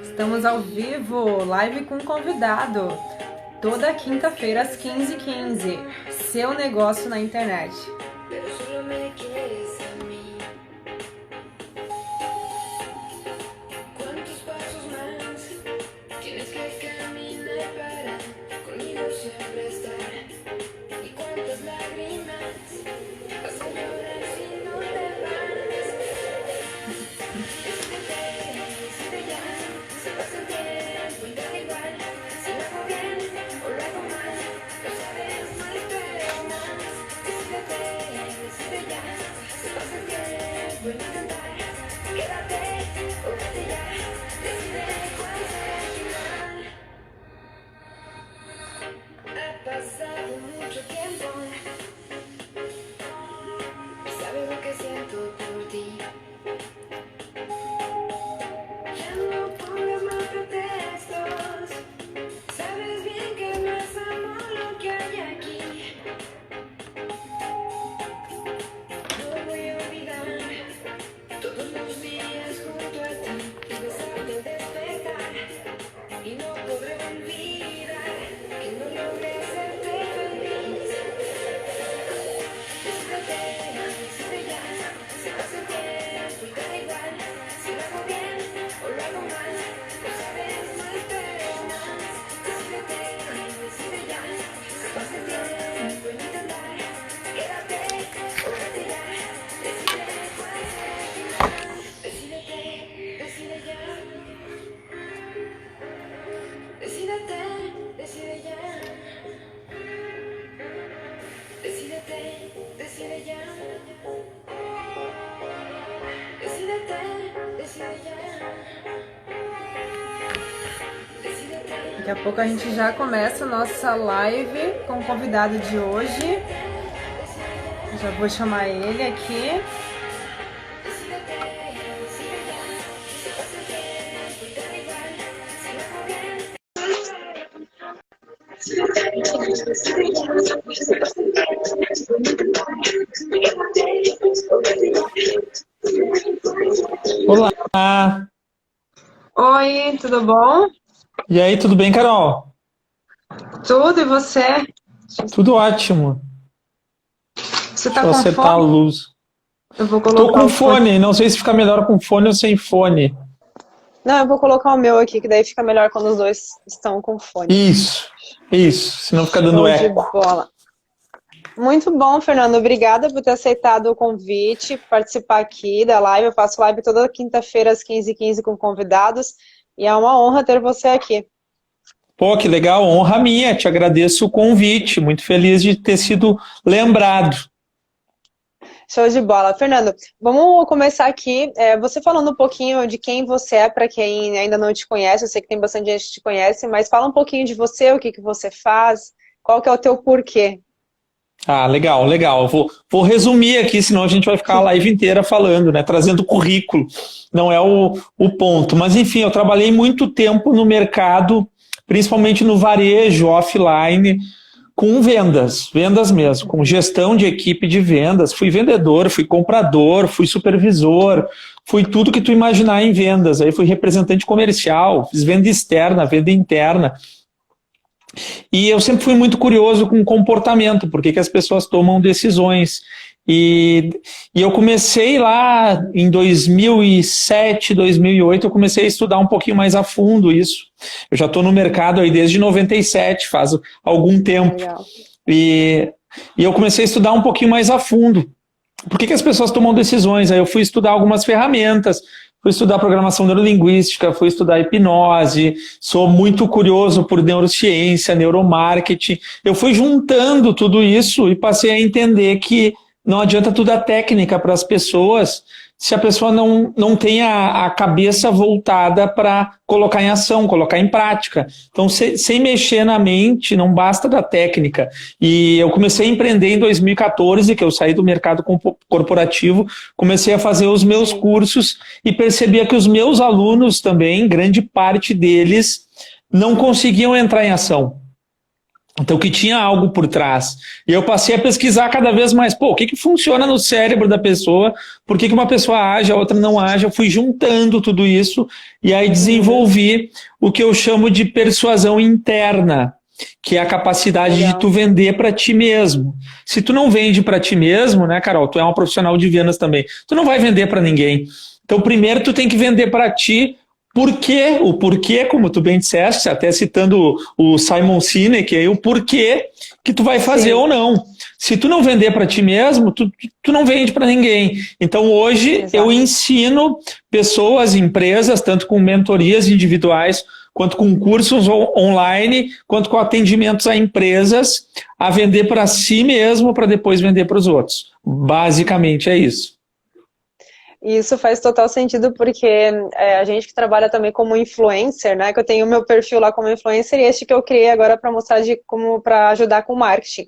Estamos ao vivo, live com convidado, toda quinta-feira às 15h15, seu negócio na internet. Daqui a pouco a gente já começa a nossa live com o convidado de hoje. Já vou chamar ele aqui. Olá! Oi, tudo bom? E aí, tudo bem, Carol? Tudo, e você? Tudo ótimo. Você tá Vou com acertar a fone? luz. Eu vou Tô colocar com o fone, não sei se fica melhor com fone ou sem fone. Não, eu vou colocar o meu aqui, que daí fica melhor quando os dois estão com fone. Isso, senão fica dando Show de eco. bola. Muito bom, Fernando. Obrigada por ter aceitado o convite, participar aqui da live. Eu faço live toda quinta-feira às 15h15 com convidados e é uma honra ter você aqui. Pô, que legal, honra minha, te agradeço o convite, muito feliz de ter sido lembrado. Show de bola. Fernando, vamos começar aqui, você falando um pouquinho de quem você é, para quem ainda não te conhece. Eu sei que tem bastante gente que te conhece, mas fala um pouquinho de você, o que você faz, qual que é o teu porquê. Ah, legal. Vou resumir aqui, senão a gente vai ficar a live inteira falando, né? Trazendo currículo. Não é o ponto. Mas, enfim, eu trabalhei muito tempo no mercado, principalmente no varejo offline, com vendas mesmo, com gestão de equipe de vendas. Fui vendedor, fui comprador, fui supervisor, fui tudo que tu imaginar em vendas. Aí fui representante comercial, fiz venda externa, venda interna. E eu sempre fui muito curioso com o comportamento, por que as pessoas tomam decisões. E eu comecei lá em 2007, 2008, eu comecei a estudar um pouquinho mais a fundo isso. Eu já estou no mercado aí desde 97, faz algum tempo. Legal. E eu comecei a estudar um pouquinho mais a fundo. Por que as pessoas tomam decisões? Aí eu fui estudar algumas ferramentas, fui estudar programação neurolinguística, fui estudar hipnose, sou muito curioso por neurociência, neuromarketing. Eu fui juntando tudo isso e passei a entender que não adianta tudo a técnica para as pessoas se a pessoa não tem a cabeça voltada para colocar em ação, colocar em prática. Então, sem mexer na mente, não basta da técnica. E eu comecei a empreender em 2014, que eu saí do mercado corporativo, comecei a fazer os meus cursos e percebia que os meus alunos também, grande parte deles, não conseguiam entrar em ação. Então, que tinha algo por trás. E eu passei a pesquisar cada vez mais, pô, o que funciona no cérebro da pessoa, por que uma pessoa age, a outra não age. Eu fui juntando tudo isso e aí desenvolvi o que eu chamo de persuasão interna, que é a capacidade de tu vender para ti mesmo. Se tu não vende para ti mesmo, né, Carol, tu é uma profissional de vendas também, tu não vai vender para ninguém. Então, primeiro tu tem que vender para ti. O porquê, como tu bem disseste, até citando o Simon Sinek, aí, o porquê que tu vai fazer ou não. Se tu não vender para ti mesmo, tu não vende para ninguém. Então hoje eu ensino pessoas, empresas, tanto com mentorias individuais, quanto com cursos online, quanto com atendimentos a empresas, a vender para si mesmo para depois vender para os outros. Basicamente é isso. E isso faz total sentido porque a gente que trabalha também como influencer, né? Que eu tenho o meu perfil lá como influencer e este que eu criei agora para mostrar como para ajudar com marketing.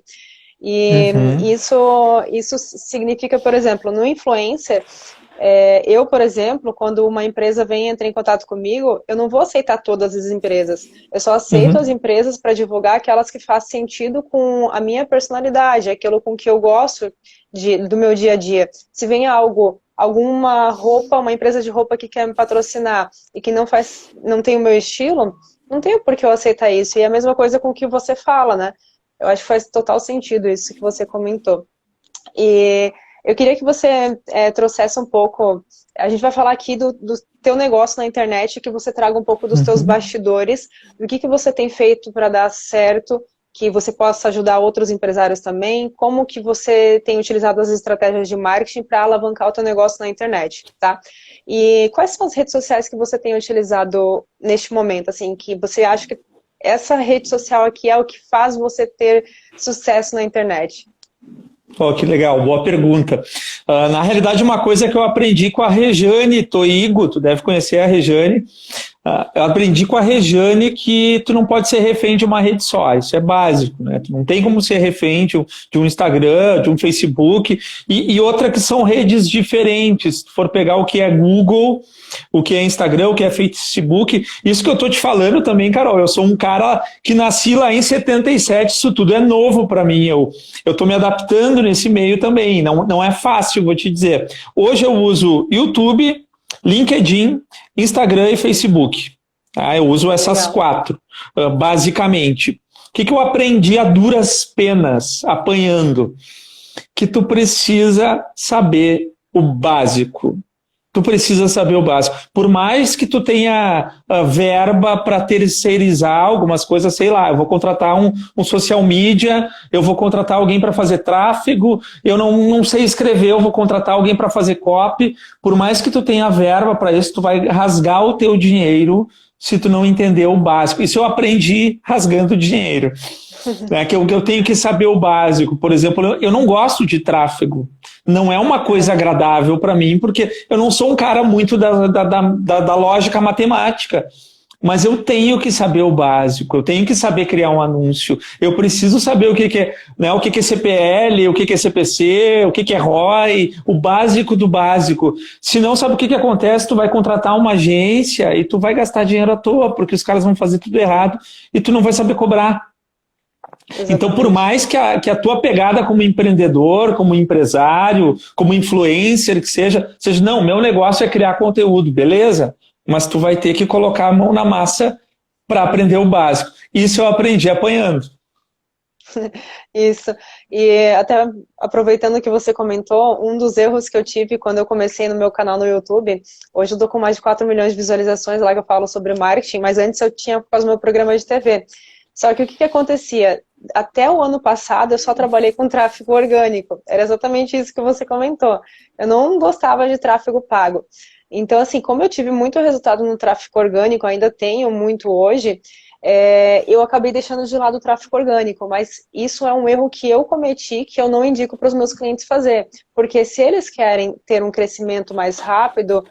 E isso significa, por exemplo, no influencer, eu, por exemplo, quando uma empresa vem entrar em contato comigo, eu não vou aceitar todas as empresas. Eu só aceito as empresas para divulgar aquelas que fazem sentido com a minha personalidade, aquilo com que eu gosto do meu dia a dia. Se vem alguma roupa, uma empresa de roupa que quer me patrocinar e que não tem o meu estilo, não tem por que eu aceitar isso. E é a mesma coisa com o que você fala, né? Eu acho que faz total sentido isso que você comentou. E eu queria que você trouxesse um pouco, a gente vai falar aqui do teu negócio na internet, que você traga um pouco dos teus bastidores, do que você tem feito para dar certo, que você possa ajudar outros empresários também, como que você tem utilizado as estratégias de marketing para alavancar o teu negócio na internet, tá? E quais são as redes sociais que você tem utilizado neste momento, assim, que você acha que essa rede social aqui é o que faz você ter sucesso na internet? Oh, que legal, boa pergunta. Na realidade, uma coisa que eu aprendi com a Rejane Toigo, tu deve conhecer a Rejane, eu aprendi com a Rejane que tu não pode ser refém de uma rede só, isso é básico, né? Tu não tem como ser refém de um Instagram, de um Facebook, e outra que são redes diferentes. Se tu for pegar o que é Google, o que é Instagram, o que é Facebook, isso que eu tô te falando também, Carol, eu sou um cara que nasci lá em 77, isso tudo é novo para mim, eu tô me adaptando nesse meio também, não é fácil, vou te dizer. Hoje eu uso YouTube, LinkedIn, Instagram e Facebook. Tá? Eu uso essas quatro, basicamente. O que eu aprendi a duras penas, apanhando? Que tu precisa saber o básico. Tu precisa saber o básico. Por mais que tu tenha verba para terceirizar algumas coisas, sei lá, eu vou contratar um social media, eu vou contratar alguém para fazer tráfego, eu não sei escrever, eu vou contratar alguém para fazer copy. Por mais que tu tenha verba para isso, tu vai rasgar o teu dinheiro se tu não entender o básico. Isso eu aprendi rasgando dinheiro. Que eu tenho que saber o básico. Por exemplo, eu não gosto de tráfego. Não é uma coisa agradável para mim, porque eu não sou um cara muito da lógica matemática. Mas eu tenho que saber o básico, eu tenho que saber criar um anúncio, eu preciso saber o que é, né, o que é CPL, o que é CPC, o que é ROI, o básico do básico. Se não sabe o que acontece, tu vai contratar uma agência e tu vai gastar dinheiro à toa, porque os caras vão fazer tudo errado e tu não vai saber cobrar. Exatamente. Então, por mais que a tua pegada como empreendedor, como empresário, como influencer, que seja, não, meu negócio é criar conteúdo, beleza? Mas tu vai ter que colocar a mão na massa para aprender o básico. Isso eu aprendi apanhando. Isso. E até aproveitando que você comentou, um dos erros que eu tive quando eu comecei no meu canal no YouTube, hoje eu tô com mais de 4 milhões de visualizações lá que eu falo sobre marketing, mas antes eu tinha por causa do meu programa de TV. Só que o que acontecia? Até o ano passado eu só trabalhei com tráfego orgânico. Era exatamente isso que você comentou. Eu não gostava de tráfego pago. Então, assim, como eu tive muito resultado no tráfego orgânico, ainda tenho muito hoje, eu acabei deixando de lado o tráfego orgânico, mas isso é um erro que eu cometi, que eu não indico para os meus clientes fazer. Porque se eles querem ter um crescimento mais rápido,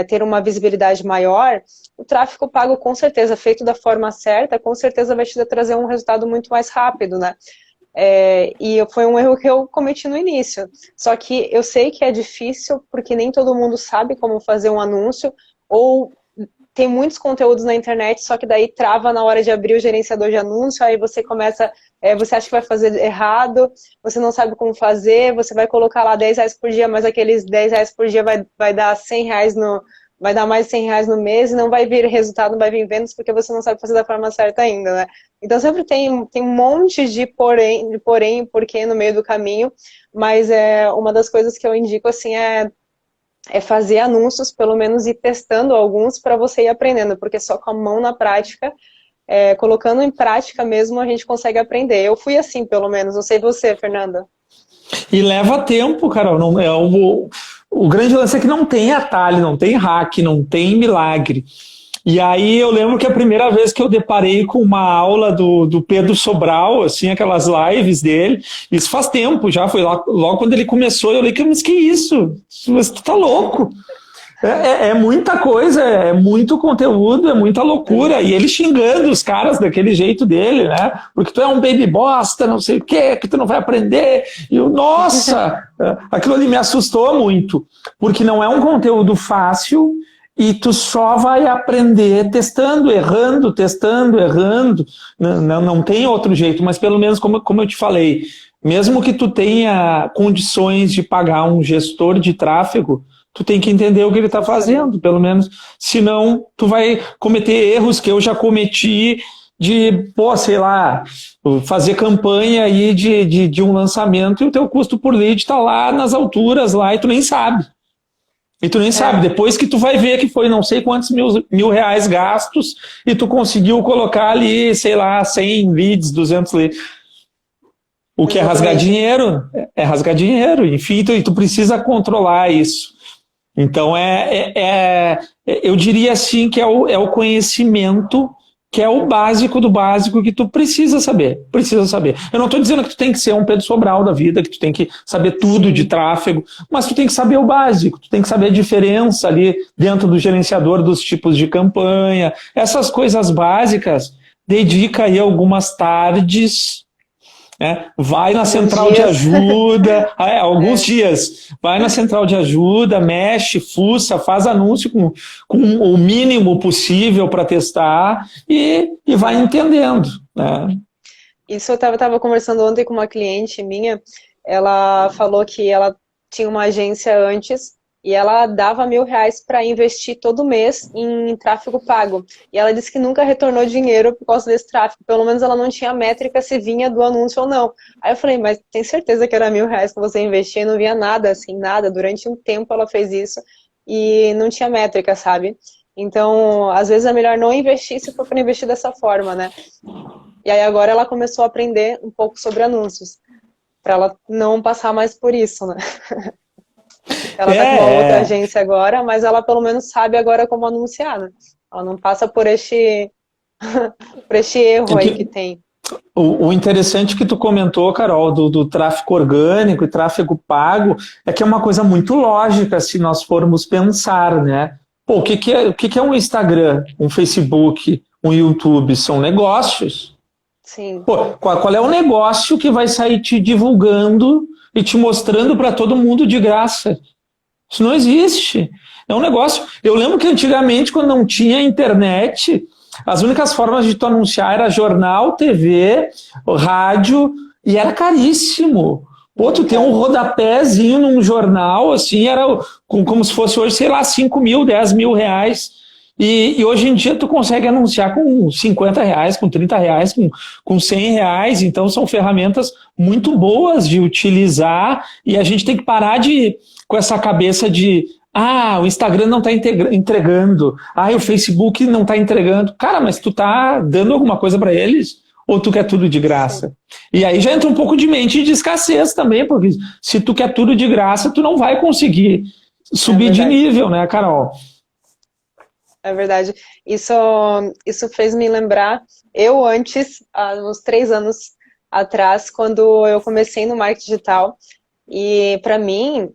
ter uma visibilidade maior, o tráfego pago, com certeza, feito da forma certa, com certeza vai te trazer um resultado muito mais rápido, né? E foi um erro que eu cometi no início. Só que eu sei que é difícil, porque nem todo mundo sabe como fazer um anúncio, ou tem muitos conteúdos na internet, só que daí trava na hora de abrir o gerenciador de anúncio, aí você começa, você acha que vai fazer errado, você não sabe como fazer, você vai colocar lá R$10 por dia, mas aqueles R$10 por dia vai dar R$100 vai dar mais de R$100 no mês e não vai vir resultado, não vai vir vendas, porque você não sabe fazer da forma certa ainda, né? Então sempre tem um monte de porém e porquê no meio do caminho, mas uma das coisas que eu indico, assim, é fazer anúncios, pelo menos ir testando alguns para você ir aprendendo, porque só com a mão na prática, colocando em prática mesmo, a gente consegue aprender. Eu fui assim, pelo menos. Não sei você, Fernanda. E leva tempo, Carol. Não, o grande lance é que não tem atalho, não tem hack, não tem milagre. E aí eu lembro que a primeira vez que eu deparei com uma aula do Pedro Sobral, assim, aquelas lives dele, isso faz tempo já, foi logo quando ele começou, eu falei, mas que isso? Mas tu tá louco? É muita coisa, é muito conteúdo, é muita loucura, e ele xingando os caras daquele jeito dele, né? Porque tu é um baby bosta, não sei o quê, que tu não vai aprender. E eu, nossa, aquilo ali me assustou muito, porque não é um conteúdo fácil, e tu só vai aprender testando, errando, não tem outro jeito, mas pelo menos como eu te falei, mesmo que tu tenha condições de pagar um gestor de tráfego, tu tem que entender o que ele está fazendo, pelo menos, senão tu vai cometer erros que eu já cometi de, sei lá, fazer campanha aí de um lançamento e o teu custo por lead está lá nas alturas lá e tu nem sabe. E tu nem sabe, depois que tu vai ver que foi não sei quantos mil reais gastos e tu conseguiu colocar ali, sei lá, 100 leads, 200 leads. O que é rasgar dinheiro? É rasgar dinheiro, enfim, e tu precisa controlar isso. Então, eu diria assim que é o conhecimento que é o básico do básico que tu precisa saber. Eu não estou dizendo que tu tem que ser um Pedro Sobral da vida, que tu tem que saber tudo de tráfego, mas tu tem que saber o básico, tu tem que saber a diferença ali dentro do gerenciador dos tipos de campanha, essas coisas básicas, dedica aí algumas tardes, vai na central de ajuda, alguns dias, vai na central de ajuda, mexe, fuça, faz anúncio com o mínimo possível para testar e vai entendendo. Né? Isso eu estava conversando ontem com uma cliente minha, ela falou que ela tinha uma agência antes e ela dava R$1.000 para investir todo mês em tráfego pago. E ela disse que nunca retornou dinheiro por causa desse tráfego. Pelo menos ela não tinha métrica se vinha do anúncio ou não. Aí eu falei, mas tem certeza que era R$1.000 que você investia e não via nada, assim, nada. Durante um tempo ela fez isso e não tinha métrica, sabe? Então, às vezes é melhor não investir se for para investir dessa forma, né? E aí agora ela começou a aprender um pouco sobre anúncios, para ela não passar mais por isso, né? Ela tá com uma outra agência agora, mas ela pelo menos sabe agora como anunciar, né? Ela não passa por este erro aí que tem. O interessante que tu comentou, Carol, do tráfego orgânico e tráfego pago, é que é uma coisa muito lógica se nós formos pensar, né? Pô, o que é um Instagram, um Facebook, um YouTube? São negócios. Sim. Pô, qual é o negócio que vai sair te divulgando e te mostrando para todo mundo de graça? Isso não existe. É um negócio... Eu lembro que antigamente, quando não tinha internet, as únicas formas de tu anunciar era jornal, TV, rádio, e era caríssimo. Pô, tu tem um rodapézinho num jornal, assim, era como se fosse hoje, sei lá, 5 mil, 10 mil reais. E hoje em dia tu consegue anunciar com 50 reais, com 30 reais, com 100 reais. Então são ferramentas muito boas de utilizar e a gente tem que parar com essa cabeça de o Instagram não está entregando, o Facebook não está entregando. Cara, mas tu tá dando alguma coisa para eles? Ou tu quer tudo de graça? E aí já entra um pouco de mente de escassez também, porque se tu quer tudo de graça, tu não vai conseguir subir de nível, né, Carol? É verdade. Isso fez me lembrar, eu antes, há uns 3 anos atrás, quando eu comecei no marketing digital, e para mim,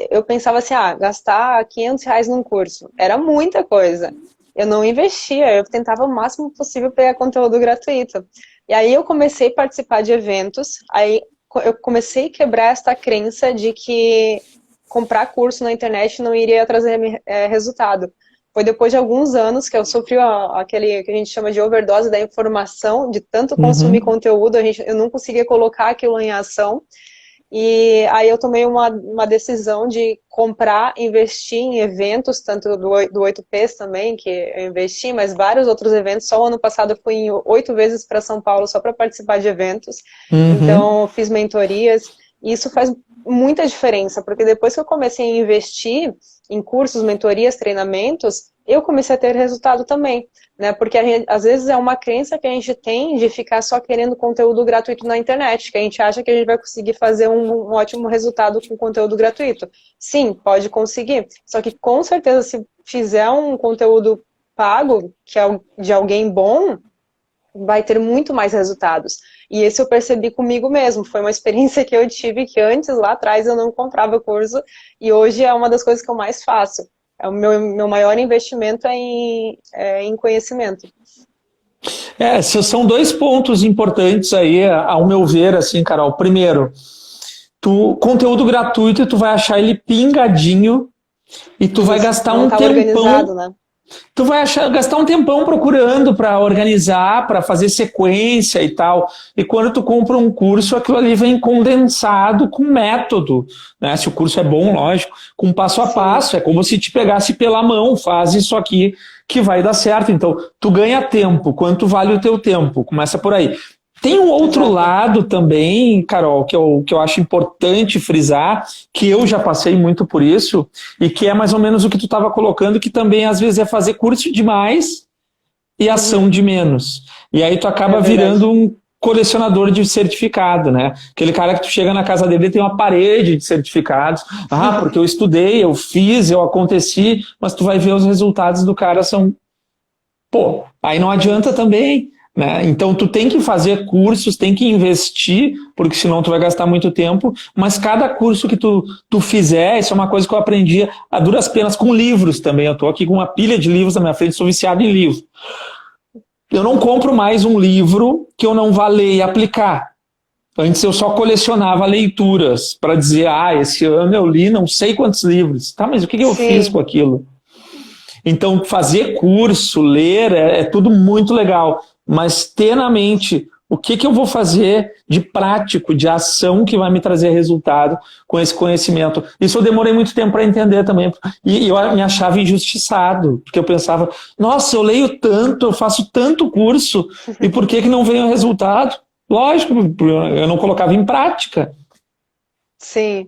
eu pensava assim, gastar R$500 num curso, era muita coisa. Eu não investia, eu tentava o máximo possível pegar conteúdo gratuito. E aí eu comecei a participar de eventos, aí eu comecei a quebrar essa crença de que comprar curso na internet não iria trazer resultado. foi depois de alguns anos que eu sofri aquele que a gente chama de overdose da informação, de tanto consumir conteúdo, eu não conseguia colocar aquilo em ação. E aí eu tomei uma decisão de comprar, investir em eventos, tanto do 8Ps também, que eu investi, mas vários outros eventos. Só o ano passado eu fui em 8 vezes para São Paulo só para participar de eventos. Então, fiz mentorias. E isso faz muita diferença, porque depois que eu comecei a investir em cursos, mentorias, treinamentos, eu comecei a ter resultado também, né? Porque às vezes é uma crença que a gente tem de ficar só querendo conteúdo gratuito na internet, que a gente acha que a gente vai conseguir fazer um ótimo resultado com conteúdo gratuito. Sim, pode conseguir, só que com certeza se fizer um conteúdo pago, que é de alguém bom, vai ter muito mais resultados. E isso eu percebi comigo mesmo, foi uma experiência que eu tive que antes, lá atrás, eu não comprava curso, e hoje é uma das coisas que eu mais faço. O meu maior investimento em conhecimento. São 2 pontos importantes aí, ao meu ver, assim, Carol. Primeiro, conteúdo gratuito, tu vai achar ele pingadinho e tu vai gastar um tempão. Organizado, né? Tu vai gastar um tempão procurando para organizar, para fazer sequência e tal. E quando tu compra um curso, aquilo ali vem condensado com método, né? Se o curso é bom, lógico, com passo a passo. É como se te pegasse pela mão, faz isso aqui que vai dar certo. Então, tu ganha tempo. Quanto vale o teu tempo? Começa por aí. Tem um outro lado também, Carol, que eu acho importante frisar, que eu já passei muito por isso, e que é mais ou menos o que tu estava colocando, que também às vezes é fazer curso demais e ação de menos. E aí tu acaba virando um colecionador de certificado, né? Aquele cara que tu chega na casa dele e tem uma parede de certificados. Porque eu estudei, eu fiz, eu aconteci, mas tu vai ver os resultados do cara são... aí não adianta também... né? Então tu tem que fazer cursos, tem que investir, porque senão tu vai gastar muito tempo, mas cada curso que tu fizer, isso é uma coisa que eu aprendi a duras penas com livros também. Eu estou aqui com uma pilha de livros na minha frente, sou viciado em livro. Eu não compro mais um livro que eu não vá ler e aplicar. Antes eu só colecionava leituras para dizer, esse ano eu li não sei quantos livros. Tá, mas o que eu fiz com aquilo? Então fazer curso, ler, é tudo muito legal. Mas ter na mente o que eu vou fazer de prático, de ação que vai me trazer resultado com esse conhecimento. Isso eu demorei muito tempo para entender também. E eu me achava injustiçado, porque eu pensava, nossa, eu leio tanto, eu faço tanto curso, e por que não vem o resultado? Lógico, eu não colocava em prática. Sim.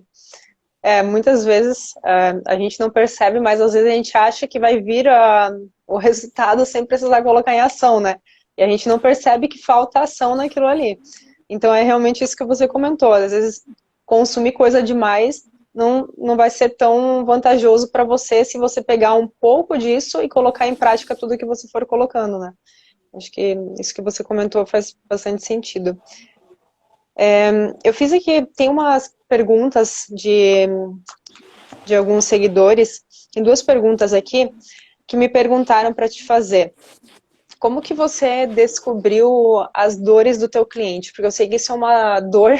Muitas vezes a gente não percebe, mas às vezes a gente acha que vai vir o resultado sem precisar colocar em ação, né? E a gente não percebe que falta ação naquilo ali. Então é realmente isso que você comentou. Às vezes consumir coisa demais não vai ser tão vantajoso para você se você pegar um pouco disso e colocar em prática tudo que você for colocando, né? Acho que isso que você comentou faz bastante sentido. Eu fiz aqui, tem umas perguntas de alguns seguidores, tem 2 perguntas aqui que me perguntaram para te fazer. Como que você descobriu as dores do teu cliente? Porque eu sei que isso é uma dor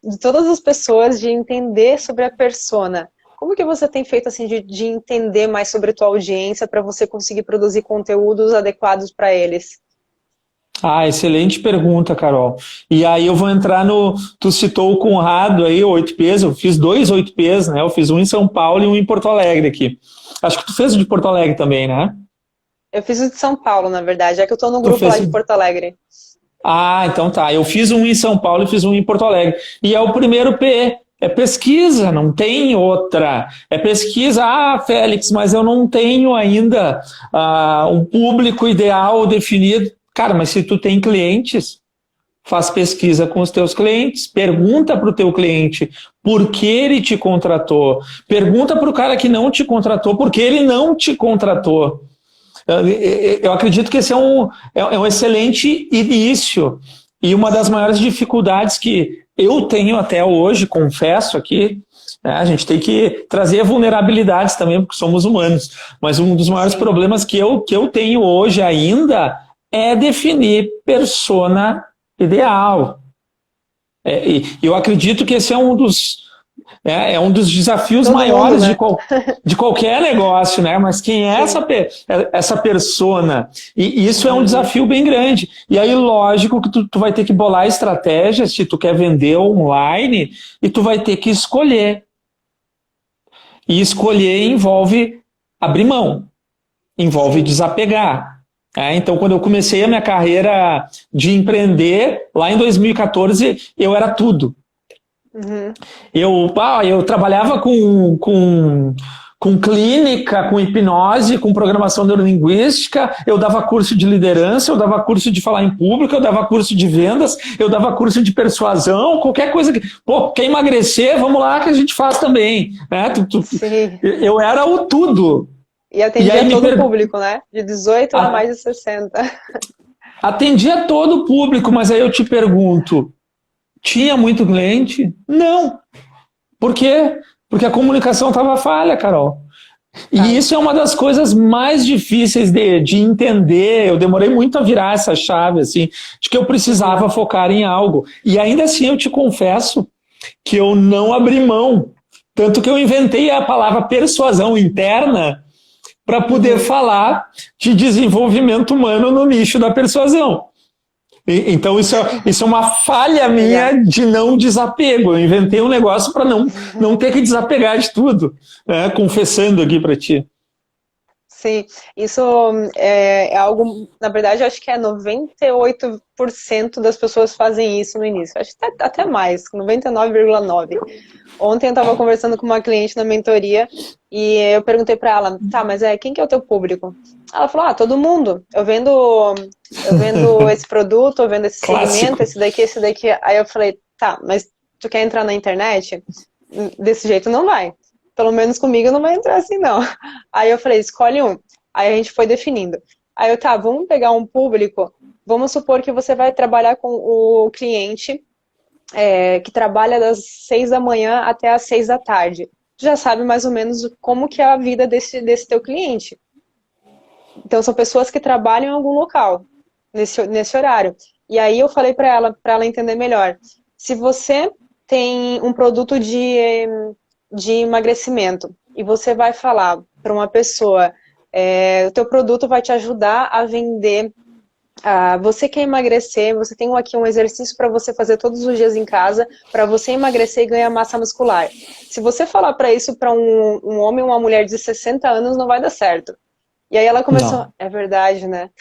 de todas as pessoas, de entender sobre a persona. Como que você tem feito assim de entender mais sobre a tua audiência para você conseguir produzir conteúdos adequados para eles? Excelente pergunta, Carol. E aí eu vou entrar tu citou o Conrado aí, o 8Ps, eu fiz 2 8Ps, né? Eu fiz um em São Paulo e um em Porto Alegre aqui. Acho que tu fez o de Porto Alegre também, né? Eu fiz o de São Paulo, na verdade, que eu tô no grupo lá de Porto Alegre. Então tá. Eu fiz um em São Paulo e fiz um em Porto Alegre. E é o primeiro P. É pesquisa, não tem outra. É pesquisa, Félix, mas eu não tenho ainda um público ideal definido. Cara, mas se tu tem clientes, faz pesquisa com os teus clientes, pergunta para o teu cliente por que ele te contratou. Pergunta para o cara que não te contratou por que ele não te contratou. Eu acredito que esse é um excelente início e uma das maiores dificuldades que eu tenho até hoje, confesso aqui, né, a gente tem que trazer vulnerabilidades também, porque somos humanos, mas um dos maiores problemas que eu tenho hoje ainda é definir persona ideal. E eu acredito que esse é um dos É um dos desafios Todo maiores mundo, né? de qualquer negócio, né? Mas quem é essa persona? E isso é um Uhum. desafio bem grande. E aí, lógico que tu vai ter que bolar estratégias se tu quer vender online e tu vai ter que escolher. E escolher envolve abrir mão, envolve Sim. desapegar. Então, quando eu comecei a minha carreira de empreender, lá em 2014, eu era tudo. Uhum. Eu trabalhava com clínica, com hipnose, com programação neurolinguística, eu dava curso de liderança, eu dava curso de falar em público, eu dava curso de vendas, eu dava curso de persuasão, qualquer coisa que... Pô, quer emagrecer? Vamos lá que a gente faz também. Né? Sim. Eu era o tudo. E E aí atendia todo o público, né? De 18 a mais de 60. atendia todo o público, mas aí eu te pergunto, tinha muito cliente? Não. Por quê? Porque a comunicação estava falha, Carol. E Tava. isso é uma das coisas mais difíceis de entender. Eu demorei muito a virar essa chave, assim, de que eu Uhum. precisava focar em algo. E ainda assim eu te confesso que eu não abri mão. Tanto que eu inventei a palavra persuasão interna para poder Uhum. falar de desenvolvimento humano no nicho da persuasão. Então isso é uma falha Legal. minha de não desapego. Eu inventei um negócio para não ter que desapegar de tudo, né? Confessando aqui para ti. Sim, isso é algo, na verdade, eu acho que é 98% das pessoas fazem isso no início. Acho que até mais, 99,9%. Ontem eu estava conversando com uma cliente na mentoria e eu perguntei para ela, tá, mas quem que é o teu público? Ela falou, todo mundo. Eu vendo esse produto, eu vendo esse segmento, Clássico. esse daqui, esse daqui. Aí eu falei, tá, mas tu quer entrar na internet? Desse jeito não vai. Pelo menos comigo não vai entrar assim, não. Aí eu falei, escolhe um. Aí a gente foi definindo. Aí vamos pegar um público. Vamos supor que você vai trabalhar com o cliente que trabalha das 6 da manhã até as 6 da tarde. Já sabe mais ou menos como que é a vida desse teu cliente. Então são pessoas que trabalham em algum local nesse horário. E aí eu falei para ela entender melhor. Se você tem um produto de emagrecimento e você vai falar para uma pessoa, o teu produto vai te ajudar a vender. Você quer emagrecer, você tem aqui um exercício para você fazer todos os dias em casa, para você emagrecer e ganhar massa muscular. Se você falar para isso para um homem ou uma mulher de 60 anos, não vai dar certo. E aí ela começou, Não. é verdade, né?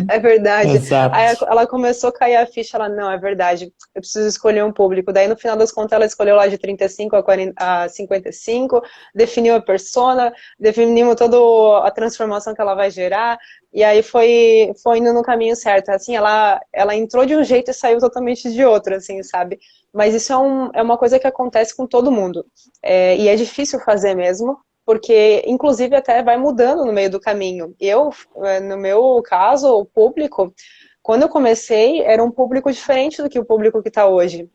É verdade. Aí Exato. ela começou a cair a ficha, ela, não, é verdade, eu preciso escolher um público. Daí, no final das contas, ela escolheu lá de 35 a 55, definiu a persona, definimos toda a transformação que ela vai gerar, e aí foi indo no caminho certo. Assim, ela entrou de um jeito e saiu totalmente de outro, assim, sabe? Mas isso é uma coisa que acontece com todo mundo. E é difícil fazer mesmo, porque inclusive até vai mudando no meio do caminho. No meu caso, o público, quando eu comecei, era um público diferente do que o público que está hoje.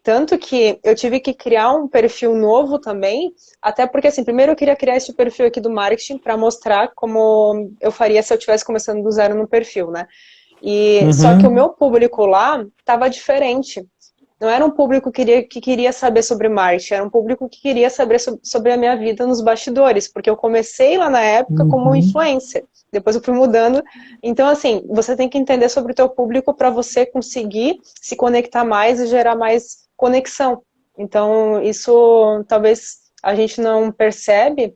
Tanto que eu tive que criar um perfil novo também, até porque, assim, primeiro eu queria criar esse perfil aqui do marketing para mostrar como eu faria se eu estivesse começando do zero no perfil, né? E só que o Uhum. meu público lá estava diferente. Não era um público que queria saber sobre marketing, era um público que queria saber sobre a minha vida nos bastidores, porque eu comecei lá na época como Uhum. influencer, depois eu fui mudando. Então, assim, você tem que entender sobre o teu público para você conseguir se conectar mais e gerar mais conexão. Então, isso talvez a gente não percebe,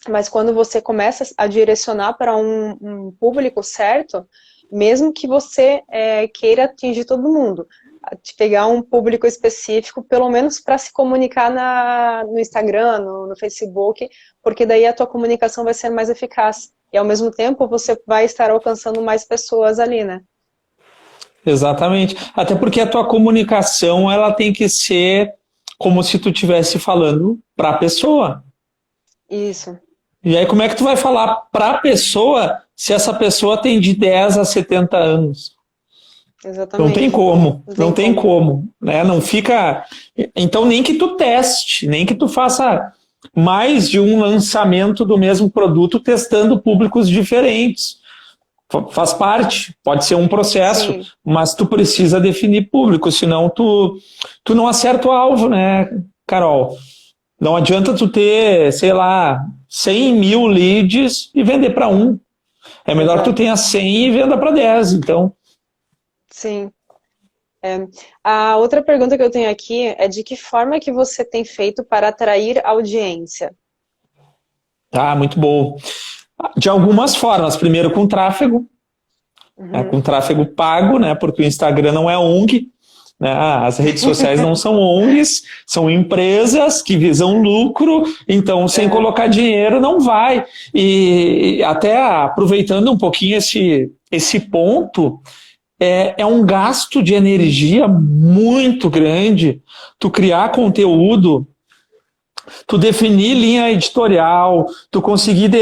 mas quando você começa a direcionar para um público certo, mesmo que você queira atingir todo mundo, de pegar um público específico, pelo menos para se comunicar no Instagram, no Facebook, porque daí a tua comunicação vai ser mais eficaz. E ao mesmo tempo você vai estar alcançando mais pessoas ali, né? Exatamente. Até porque a tua comunicação ela tem que ser como se tu estivesse falando para a pessoa. Isso, E aí como é que tu vai falar para a pessoa se essa pessoa tem de 10 a 70 anos? Não tem exatamente. como, Não não tem tem como. como, né? Não fica. Então, nem que tu teste, nem que tu faça mais de um lançamento do mesmo produto testando públicos diferentes. Faz parte, pode ser um processo, Sim, mas tu precisa definir público, senão tu não acerta o alvo, né? Carol, não adianta tu ter, sei lá, 100 mil leads e vender para um. É melhor que tu tenha 100 e venda para 10, então. Sim. A outra pergunta que eu tenho aqui é de que forma que você tem feito para atrair audiência? Ah, muito bom. De algumas formas. Primeiro com tráfego, com tráfego pago, né? Porque o Instagram não é ONG, né? As redes sociais não são ONGs, são empresas que visam lucro, então sem colocar dinheiro não vai. E até aproveitando um pouquinho esse ponto, é um gasto de energia muito grande tu criar conteúdo, tu definir linha editorial, tu conseguir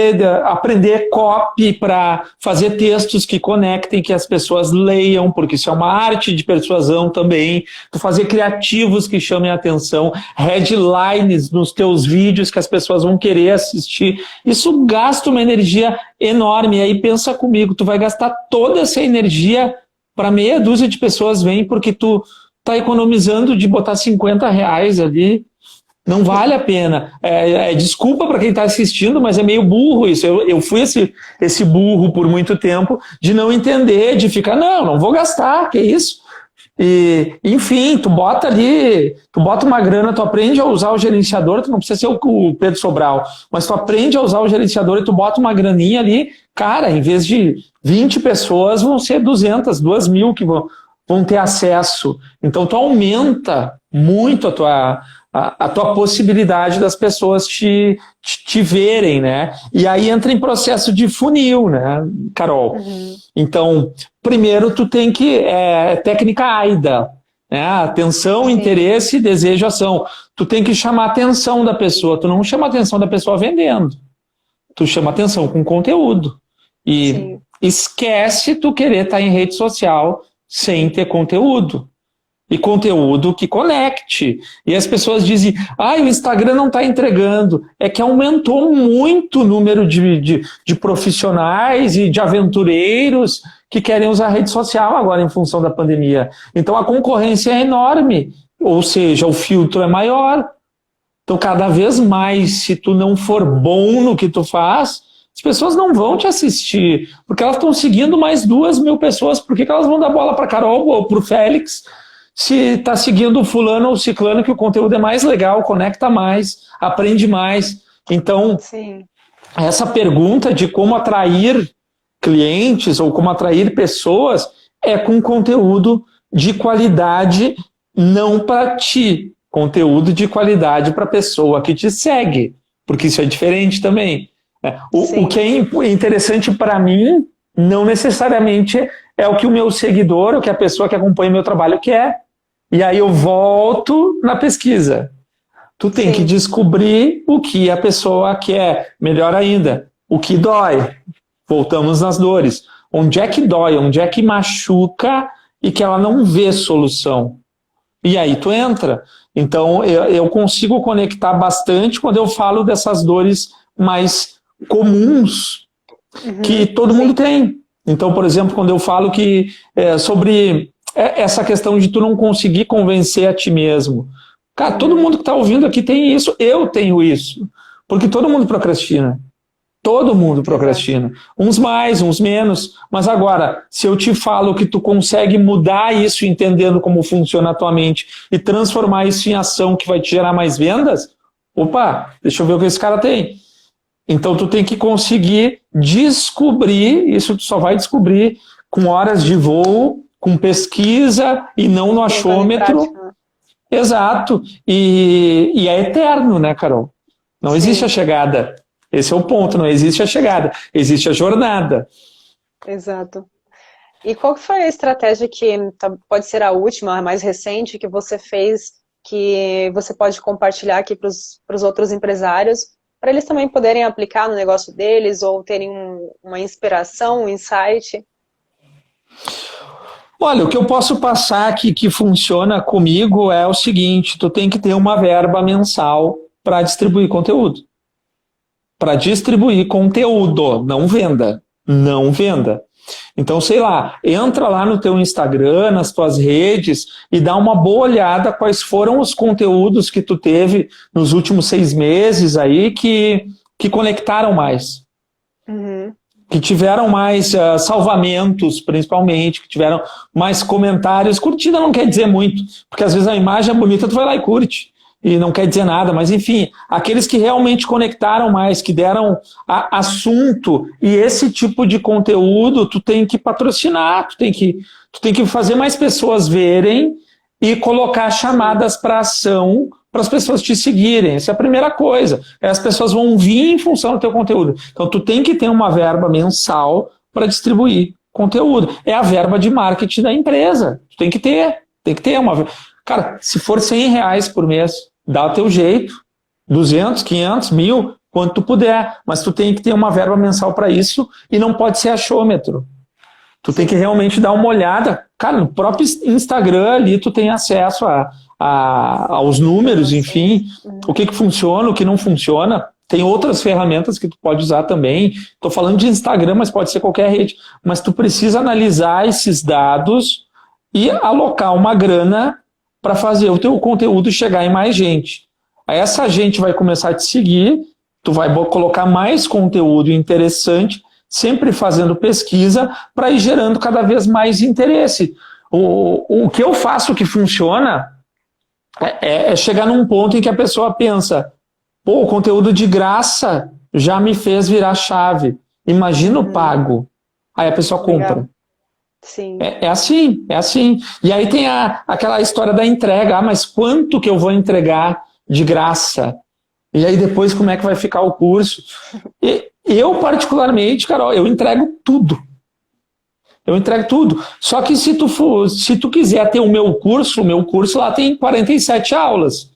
aprender copy para fazer textos que conectem, que as pessoas leiam, porque isso é uma arte de persuasão também, tu fazer criativos que chamem a atenção, headlines nos teus vídeos que as pessoas vão querer assistir, isso gasta uma energia enorme. E aí pensa comigo, tu vai gastar toda essa energia para meia dúzia de pessoas vêm porque tu tá economizando de botar R$ 50 ali. Não vale a pena. Desculpa para quem está assistindo, mas é meio burro isso. Eu fui esse burro por muito tempo de não entender, de ficar, não vou gastar, que isso? E, enfim, tu bota uma grana, tu aprende a usar o gerenciador, tu não precisa ser o Pedro Sobral, mas tu aprende a usar o gerenciador e tu bota uma graninha ali, cara, em vez de 20 pessoas, vão ser 200, 2.000 que vão ter acesso. Então tu aumenta muito a tua possibilidade das pessoas te verem, né? E aí entra em processo de funil, né, Carol? Então, primeiro tu tem que... técnica AIDA, né? Atenção, interesse, desejo, ação. Tu tem que chamar a atenção da pessoa. Tu não chama a atenção da pessoa vendendo. Tu chama a atenção com conteúdo. E esquece tu querer estar em rede social sem ter conteúdo. E conteúdo que conecte. E as pessoas dizem, o Instagram não está entregando. É que aumentou muito o número de profissionais e de aventureiros que querem usar a rede social agora em função da pandemia. Então a concorrência é enorme, ou seja, o filtro é maior. Então cada vez mais, se tu não for bom no que tu faz, as pessoas não vão te assistir, porque elas estão seguindo mais 2.000 pessoas. Por que elas vão dar bola para Carol ou para o Félix? Se está seguindo o fulano ou ciclano, que o conteúdo é mais legal, conecta mais, aprende mais. Então, essa pergunta de como atrair clientes ou como atrair pessoas é com conteúdo de qualidade, não para ti, conteúdo de qualidade para a pessoa que te segue, porque isso é diferente também. O que é interessante para mim, não necessariamente é o que o meu seguidor, o que a pessoa que acompanha meu trabalho quer. E aí eu volto na pesquisa. Tu tem que descobrir o que a pessoa quer. Melhor ainda, o que dói. Voltamos nas dores. Onde é que dói? Onde é que machuca e que ela não vê solução? E aí tu entra. Então eu consigo conectar bastante quando eu falo dessas dores mais comuns que todo mundo tem. Então, por exemplo, quando eu falo que sobre essa questão de tu não conseguir convencer a ti mesmo. Cara, todo mundo que está ouvindo aqui tem isso, eu tenho isso. Porque todo mundo procrastina. Todo mundo procrastina. Uns mais, uns menos. Mas agora, se eu te falo que tu consegue mudar isso entendendo como funciona a tua mente e transformar isso em ação que vai te gerar mais vendas, opa, deixa eu ver o que esse cara tem. Então tu tem que conseguir descobrir, isso tu só vai descobrir com horas de voo, com pesquisa e não no achômetro. Exato. E é eterno, né, Carol? Não existe a chegada. Esse é o ponto, não existe a chegada. Existe a jornada. Exato. E qual que foi a estratégia que pode ser a última, a mais recente, que você fez, que você pode compartilhar aqui para os outros empresários, para eles também poderem aplicar no negócio deles ou terem uma inspiração, um insight? Olha, o que eu posso passar aqui que funciona comigo é o seguinte: tu tem que ter uma verba mensal para distribuir conteúdo. Para distribuir conteúdo, não venda. Não venda. Então, sei lá, entra lá no teu Instagram, nas tuas redes e dá uma boa olhada quais foram os conteúdos que tu teve nos últimos 6 meses aí que conectaram mais. Uhum. Que tiveram mais salvamentos, principalmente, que tiveram mais comentários. Curtida não quer dizer muito, porque às vezes a imagem é bonita, tu vai lá e curte, e não quer dizer nada, mas enfim, aqueles que realmente conectaram mais, que deram assunto, e esse tipo de conteúdo tu tem que patrocinar, tu tem que fazer mais pessoas verem e colocar chamadas para ação para as pessoas te seguirem. Essa é a primeira coisa. As pessoas vão vir em função do teu conteúdo. Então, tu tem que ter uma verba mensal para distribuir conteúdo. É a verba de marketing da empresa. Tu tem que ter uma... Cara, se for R$100 por mês, dá o teu jeito. 200, 500, 1.000, quanto tu puder. Mas tu tem que ter uma verba mensal para isso e não pode ser achômetro. Tu tem que realmente dar uma olhada. Cara, no próprio Instagram ali tu tem acesso aos números, enfim, o que funciona, o que não funciona. Tem outras ferramentas que tu pode usar também. Estou falando de Instagram, mas pode ser qualquer rede. Mas tu precisa analisar esses dados e alocar uma grana para fazer o teu conteúdo chegar em mais gente. Aí essa gente vai começar a te seguir, tu vai colocar mais conteúdo interessante, sempre fazendo pesquisa para ir gerando cada vez mais interesse. O que eu faço que funciona é chegar num ponto em que a pessoa pensa, pô, o conteúdo de graça já me fez virar chave. Imagina o pago. Aí a pessoa compra. Sim. É assim. E aí tem aquela história da entrega. Mas quanto que eu vou entregar de graça? E aí depois como é que vai ficar o curso? E eu, particularmente, Carol, eu entrego tudo. Só que se tu quiser ter o meu curso lá tem 47 aulas.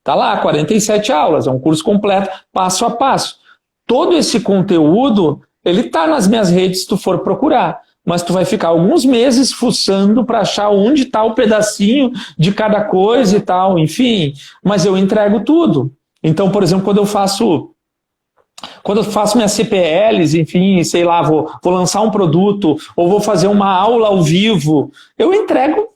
Tá lá, 47 aulas, é um curso completo, passo a passo. Todo esse conteúdo, ele tá nas minhas redes se tu for procurar. Mas tu vai ficar alguns meses fuçando para achar onde está o pedacinho de cada coisa e tal, enfim. Mas eu entrego tudo. Então, por exemplo, quando eu faço minhas CPLs, enfim, sei lá, vou lançar um produto ou vou fazer uma aula ao vivo, eu entrego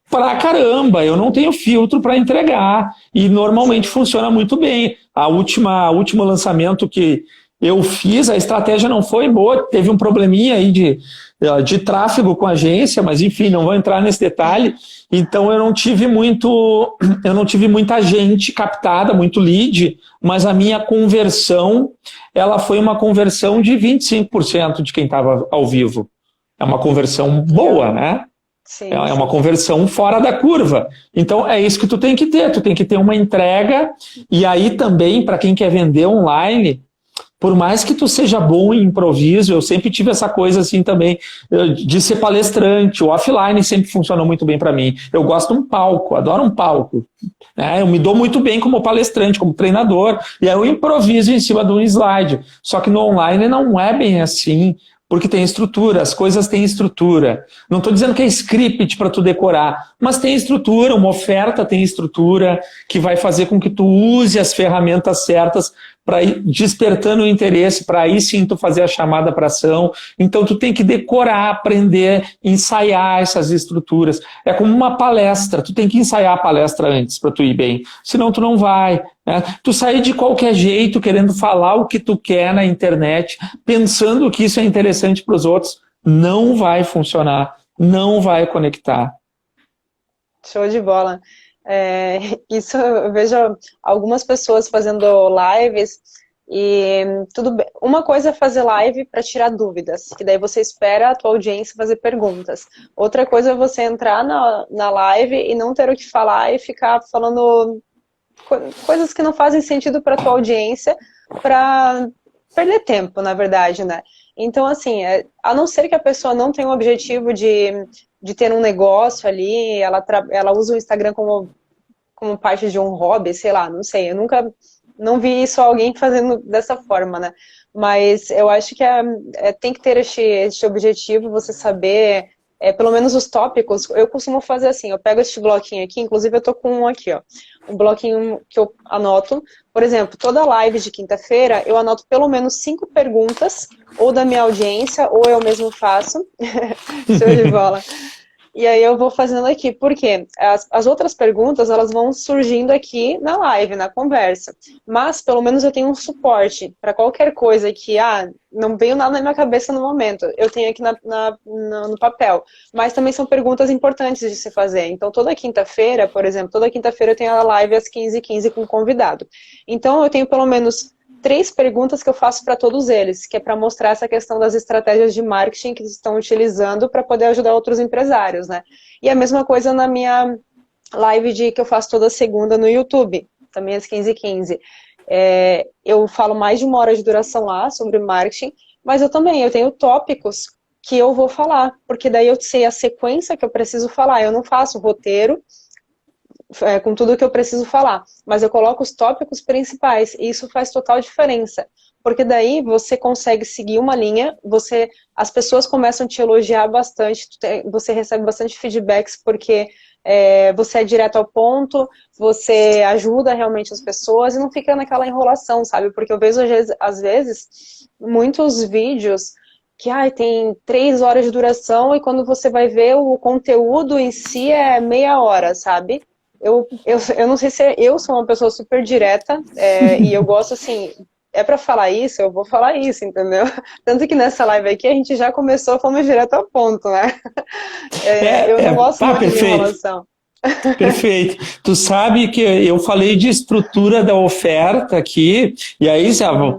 pra caramba, eu não tenho filtro para entregar e normalmente funciona muito bem. Último lançamento que eu fiz, a estratégia não foi boa, teve um probleminha aí de tráfego com a agência, mas enfim, não vou entrar nesse detalhe. Então eu não tive muita gente captada, muito lead, mas a minha conversão, ela foi uma conversão de 25% de quem estava ao vivo. É uma conversão boa, né? Sim, é uma conversão fora da curva. Então é isso que tu tem que ter uma entrega, e aí também, para quem quer vender online, por mais que tu seja bom em improviso, eu sempre tive essa coisa assim também, de ser palestrante, o offline sempre funcionou muito bem para mim. Eu gosto de um palco, adoro um palco. Né? Eu me dou muito bem como palestrante, como treinador, e aí eu improviso em cima de um slide. Só que no online não é bem assim, porque tem estrutura, as coisas têm estrutura. Não estou dizendo que é script para tu decorar, mas tem estrutura, uma oferta tem estrutura, que vai fazer com que tu use as ferramentas certas para ir despertando o interesse, para aí sim tu fazer a chamada para ação. Então tu tem que decorar, aprender, ensaiar essas estruturas. É como uma palestra, tu tem que ensaiar a palestra antes para tu ir bem, senão tu não vai. Né? Tu sair de qualquer jeito querendo falar o que tu quer na internet, pensando que isso é interessante para os outros, não vai funcionar, não vai conectar. Show de bola. Isso eu vejo algumas pessoas fazendo lives e tudo bem. Uma coisa é fazer live para tirar dúvidas, que daí você espera a tua audiência fazer perguntas. Outra coisa é você entrar na live e não ter o que falar e ficar falando coisas que não fazem sentido para a tua audiência, para perder tempo, na verdade, né? Então, assim, a não ser que a pessoa não tenha o objetivo de ter um negócio ali, ela usa o Instagram como parte de um hobby, sei lá, não sei. Eu nunca não vi isso alguém fazendo dessa forma, né? Mas eu acho que tem que ter este objetivo, você saber pelo menos os tópicos, eu costumo fazer assim, eu pego este bloquinho aqui, inclusive eu tô com um aqui, ó, um bloquinho que eu anoto, por exemplo, toda live de quinta-feira, eu anoto pelo menos 5 perguntas, ou da minha audiência, ou eu mesmo faço, show de bola. E aí eu vou fazendo aqui, porque as outras perguntas, elas vão surgindo aqui na live, na conversa. Mas, pelo menos, eu tenho um suporte para qualquer coisa que, não veio nada na minha cabeça no momento. Eu tenho aqui no papel. Mas também são perguntas importantes de se fazer. Então, toda quinta-feira, por exemplo, toda quinta-feira eu tenho a live às 15h15 com um convidado. Então, eu tenho pelo menos 3 perguntas que eu faço para todos eles, que é para mostrar essa questão das estratégias de marketing que eles estão utilizando para poder ajudar outros empresários, né? E a mesma coisa na minha live que eu faço toda segunda no YouTube, também às 15h15. Eu falo mais de 1 hora de duração lá sobre marketing, mas eu tenho tópicos que eu vou falar, porque daí eu sei a sequência que eu preciso falar. Eu não faço roteiro, com tudo que eu preciso falar, mas eu coloco os tópicos principais, e isso faz total diferença, porque daí você consegue seguir uma linha, as pessoas começam a te elogiar bastante, você recebe bastante feedbacks, porque você é direto ao ponto, você ajuda realmente as pessoas, e não fica naquela enrolação, sabe, porque eu vejo às vezes muitos vídeos que tem 3 horas de duração, e quando você vai ver o conteúdo em si é meia hora, sabe? Eu não sei se eu sou uma pessoa super direta, e eu gosto assim, pra falar isso, eu vou falar isso, entendeu? Tanto que nessa live aqui a gente já começou, fomos direto ao ponto, né? Eu não gosto muito de Perfeito. enrolação. Perfeito. Tu sabe que eu falei de estrutura da oferta aqui, e aí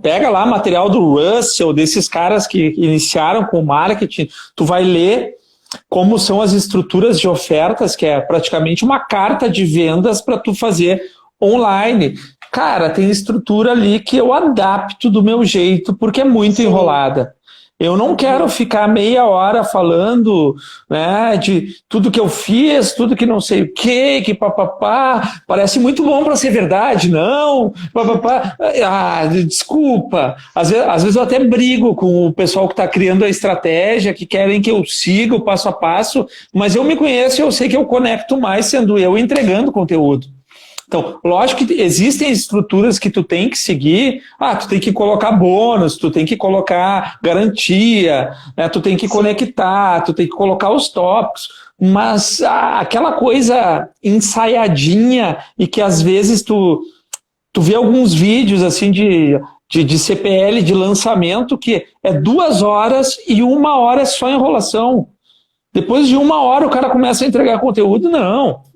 pega lá material do Russell, desses caras que iniciaram com marketing, tu vai ler como são as estruturas de ofertas, que é praticamente uma carta de vendas para tu fazer online. Cara, tem estrutura ali que eu adapto do meu jeito, porque é muito enrolada. Eu não quero ficar meia hora falando, né, de tudo que eu fiz, tudo que não sei o que papapá. Parece muito bom para ser verdade, não? Papapá. Desculpa. Às vezes eu até brigo com o pessoal que está criando a estratégia, que querem que eu siga o passo a passo, mas eu me conheço e eu sei que eu conecto mais sendo eu entregando conteúdo. Então, lógico que existem estruturas que tu tem que seguir, tu tem que colocar bônus, tu tem que colocar garantia, né, tu tem que conectar, tu tem que colocar os tópicos, mas aquela coisa ensaiadinha e que às vezes tu vê alguns vídeos assim de CPL de lançamento que é 2 horas e 1 hora é só enrolação. Depois de 1 hora o cara começa a entregar conteúdo, não.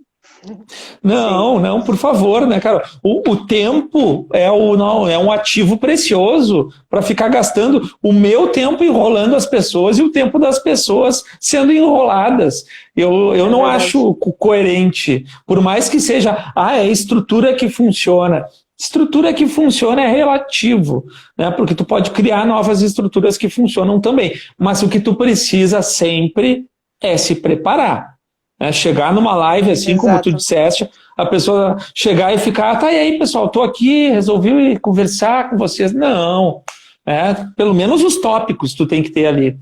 Não, por favor, né, cara? O tempo é um ativo precioso para ficar gastando o meu tempo enrolando as pessoas e o tempo das pessoas sendo enroladas. Eu não acho coerente, por mais que seja, é estrutura que funciona. Estrutura que funciona é relativo, né? Porque tu pode criar novas estruturas que funcionam também, mas o que tu precisa sempre é se preparar. Chegar numa live, assim como tu disseste, a pessoa chegar e ficar, e aí pessoal, tô aqui, resolvi conversar com vocês. Não, pelo menos os tópicos tu tem que ter ali.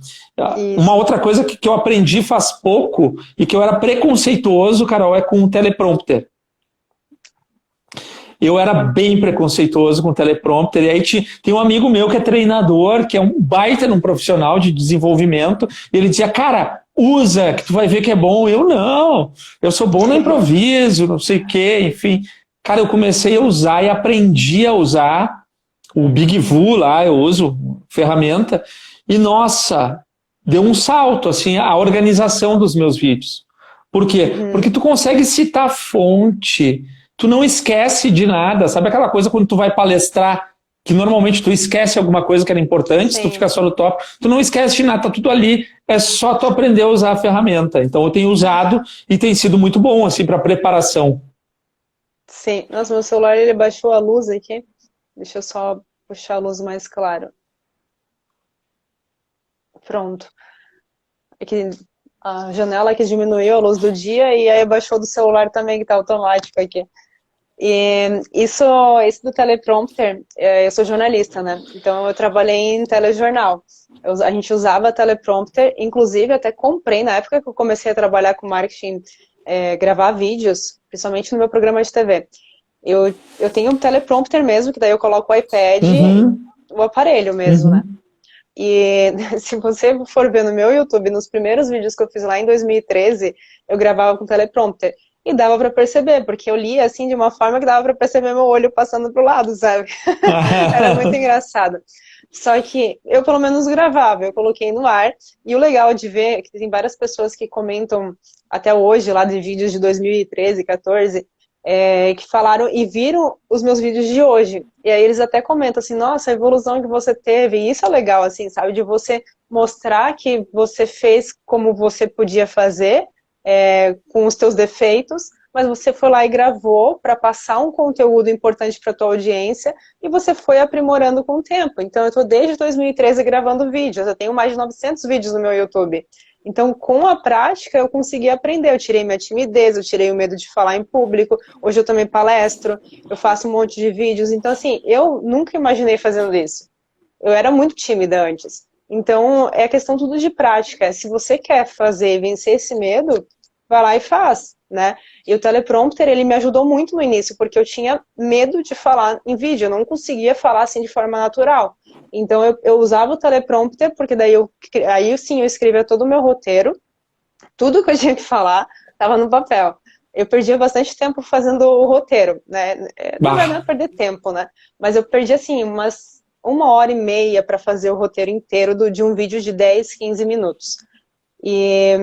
Isso. Uma outra coisa que eu aprendi faz pouco e que eu era preconceituoso, Carol, é com o teleprompter. Eu era bem preconceituoso com o teleprompter, e aí tem um amigo meu que é treinador, que é um baita num profissional de desenvolvimento, e ele dizia, cara, usa, que tu vai ver que é bom. Eu sou bom no improviso, não sei o quê, enfim. Cara, eu comecei a usar e aprendi a usar o BigVoo lá, eu uso ferramenta, e nossa, deu um salto, assim, a organização dos meus vídeos. Por quê? Porque tu consegue citar fonte, tu não esquece de nada, sabe aquela coisa quando tu vai palestrar, que normalmente tu esquece alguma coisa que era importante, se tu ficar só no tópico, tu não esquece de nada, tá tudo ali, é só tu aprender a usar a ferramenta. Então eu tenho usado e tem sido muito bom, assim, para preparação. Sim, nossa, meu celular ele baixou a luz aqui, deixa eu só puxar a luz mais claro. Pronto. Aqui, a janela que diminuiu a luz do dia e aí baixou do celular também, que tá automático aqui. E isso do teleprompter, eu sou jornalista, né? Então eu trabalhei em telejornal. A gente usava teleprompter, inclusive até comprei, na época que eu comecei a trabalhar com marketing, gravar vídeos, principalmente no meu programa de TV. Eu tenho um teleprompter mesmo, que daí eu coloco o iPad, Uhum, o aparelho mesmo, né? uhum. E se você for ver no meu YouTube, nos primeiros vídeos que eu fiz lá em 2013, eu gravava com teleprompter. E dava pra perceber, porque eu lia assim de uma forma que dava pra perceber meu olho passando pro lado, sabe? Era muito engraçado. Só que eu pelo menos gravava, eu coloquei no ar. E o legal de ver é que tem várias pessoas que comentam até hoje lá de vídeos de 2013, 14, que falaram e viram os meus vídeos de hoje. E aí eles até comentam assim, nossa, a evolução que você teve. E isso é legal, assim, sabe? De você mostrar que você fez como você podia fazer, com os teus defeitos, mas você foi lá e gravou para passar um conteúdo importante para a tua audiência e você foi aprimorando com o tempo. Então eu estou desde 2013 gravando vídeos, eu tenho mais de 900 vídeos no meu YouTube. Então, com a prática, eu consegui aprender. Eu tirei minha timidez, eu tirei o medo de falar em público. Hoje eu também palestro, eu faço um monte de vídeos. Então, assim, eu nunca imaginei fazendo isso. Eu era muito tímida antes. Então, é questão tudo de prática. Se você quer fazer e vencer esse medo, vai lá e faz, né? E o teleprompter, ele me ajudou muito no início, porque eu tinha medo de falar em vídeo. Eu não conseguia falar assim de forma natural. Então, eu usava o teleprompter, porque daí aí sim eu escrevia todo o meu roteiro, tudo que eu tinha que falar estava no papel. Eu perdia bastante tempo fazendo o roteiro, né? Na verdade, não é Bah. perder tempo, né? Mas eu perdi, assim, umas 1h30 para fazer o roteiro inteiro de um vídeo de 10, 15 minutos. E,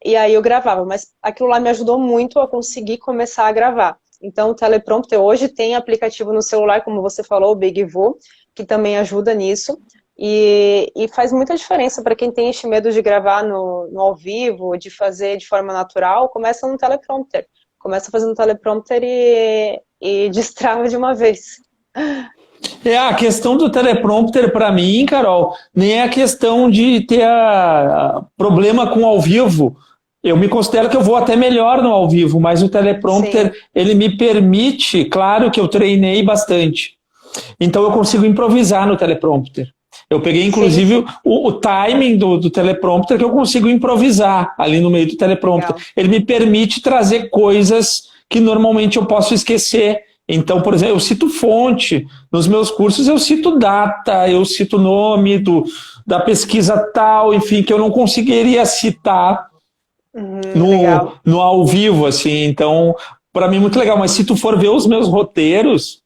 e aí eu gravava, mas aquilo lá me ajudou muito a conseguir começar a gravar. Então, o teleprompter hoje tem aplicativo no celular, como você falou, o BigVoo, que também ajuda nisso. E faz muita diferença para quem tem esse medo de gravar no ao vivo, de fazer de forma natural, começa no teleprompter. Começa fazendo teleprompter e destrava de uma vez. A questão do teleprompter para mim, Carol, nem é a questão de ter problema com ao vivo. Eu me considero que eu vou até melhor no ao vivo, mas o teleprompter, Sim, ele me permite, claro que eu treinei bastante. Então eu consigo improvisar no teleprompter. Eu peguei, sim, inclusive, sim. o timing do teleprompter que eu consigo improvisar ali no meio do teleprompter. Legal. Ele me permite trazer coisas que normalmente eu posso esquecer. Então, por exemplo, eu cito fonte. Nos meus cursos eu cito data, eu cito nome da pesquisa tal, enfim, que eu não conseguiria citar Legal. no ao vivo, assim. Então, para mim é muito legal. Mas se tu for ver os meus roteiros,